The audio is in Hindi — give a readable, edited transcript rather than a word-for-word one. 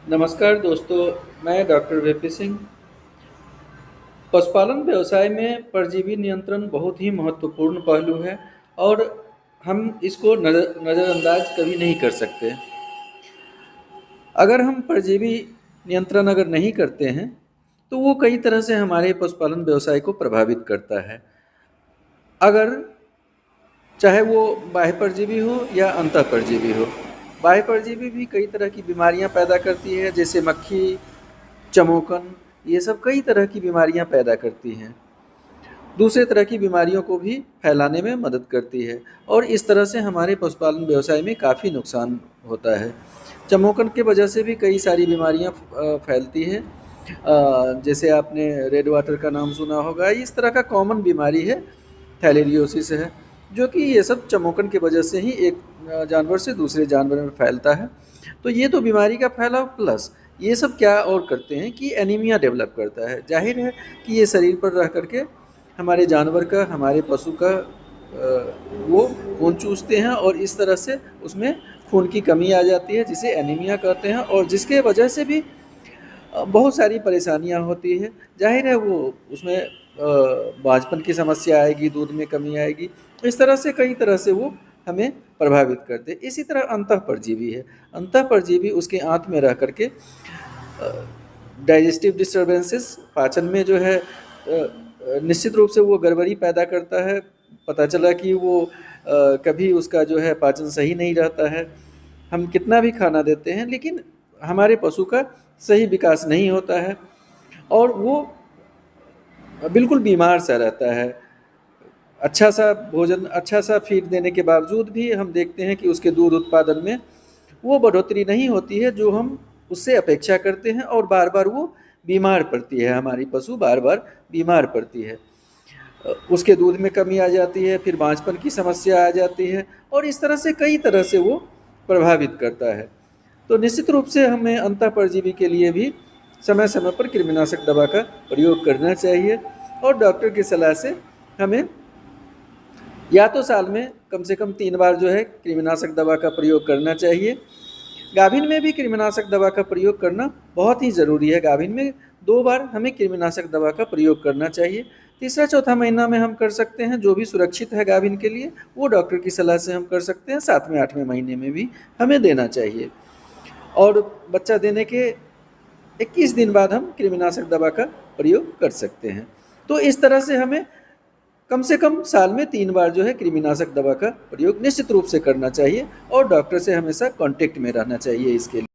नमस्कार दोस्तों, मैं डॉक्टर वीपी सिंह। पशुपालन व्यवसाय में परजीवी नियंत्रण बहुत ही महत्वपूर्ण पहलू है और हम इसको नज़रअंदाज कभी नहीं कर सकते। अगर हम परजीवी नियंत्रण अगर नहीं करते हैं, तो वो कई तरह से हमारे पशुपालन व्यवसाय को प्रभावित करता है। अगर चाहे वो बाह्य परजीवी हो या अंतः परजीवी हो। बाह्य परजीवी भी कई तरह की बीमारियां पैदा करती है, जैसे मक्खी, चमोकन, ये सब कई तरह की बीमारियां पैदा करती हैं। दूसरे तरह की बीमारियों को भी फैलाने में मदद करती है और इस तरह से हमारे पशुपालन व्यवसाय में काफ़ी नुकसान होता है। चमोकन के वजह से भी कई सारी बीमारियां फैलती हैं। जैसे आपने रेड वाटर का नाम सुना होगा, इस तरह का कॉमन बीमारी है, थैलेरियोसिस है, जो कि ये सब चमोकन की वजह से ही एक जानवर से दूसरे जानवर में फैलता है। तो ये तो बीमारी का फैलाव, प्लस ये सब क्या और करते हैं कि एनीमिया डेवलप करता है। जाहिर है कि ये शरीर पर रह करके हमारे जानवर का, हमारे पशु का वो खून चूसते हैं और इस तरह से उसमें खून की कमी आ जाती है, जिसे एनीमिया कहते हैं, और जिसके वजह से भी बहुत सारी परेशानियां होती है। जाहिर है वो उसमें बांझपन की समस्या आएगी, दूध में कमी आएगी। इस तरह से कई तरह से वो हमें प्रभावित करते हैं। इसी तरह अंतः परजीवी है। अंतः परजीवी उसके आंत में रह करके डाइजेस्टिव डिस्टर्बेंसेस, पाचन में जो है निश्चित रूप से वो गड़बड़ी पैदा करता है। पता चला कि वो कभी उसका जो है पाचन सही नहीं रहता है। हम कितना भी खाना देते हैं, लेकिन हमारे पशु का सही विकास नहीं होता है और वो बिल्कुल बीमार सा रहता है। अच्छा सा भोजन, अच्छा सा फीड देने के बावजूद भी हम देखते हैं कि उसके दूध उत्पादन में वो बढ़ोतरी नहीं होती है जो हम उससे अपेक्षा करते हैं, और बार बार वो बीमार पड़ती है। हमारी पशु बार बार बीमार पड़ती है। उसके दूध में कमी आ जाती है, फिर बांझपन की समस्या आ जाती है और इस तरह से कई तरह से वो प्रभावित करता है। तो निश्चित रूप से हमें अंतः परजीवी के लिए भी समय समय पर कृमिनाशक दवा का प्रयोग करना चाहिए और डॉक्टर की सलाह से हमें या तो साल में कम से कम 3 बार जो है कृमिनाशक दवा का प्रयोग करना चाहिए। गाभिन में भी कृमिनाशक दवा का प्रयोग करना बहुत ही ज़रूरी है। गाभिन में 2 बार हमें कृमिनाशक दवा का प्रयोग करना चाहिए। तीसरा चौथा महीना में हम कर सकते हैं, जो भी सुरक्षित है गाभिन के लिए वो डॉक्टर की सलाह से हम कर सकते हैं। 7वें 8वें महीने में भी हमें देना चाहिए और बच्चा देने के 21 दिन बाद हम कृमिनाशक दवा का प्रयोग कर सकते हैं। तो इस तरह से हमें कम से कम साल में 3 बार जो है कृमिनाशक दवा का प्रयोग निश्चित रूप से करना चाहिए और डॉक्टर से हमेशा कांटेक्ट में रहना चाहिए इसके लिए।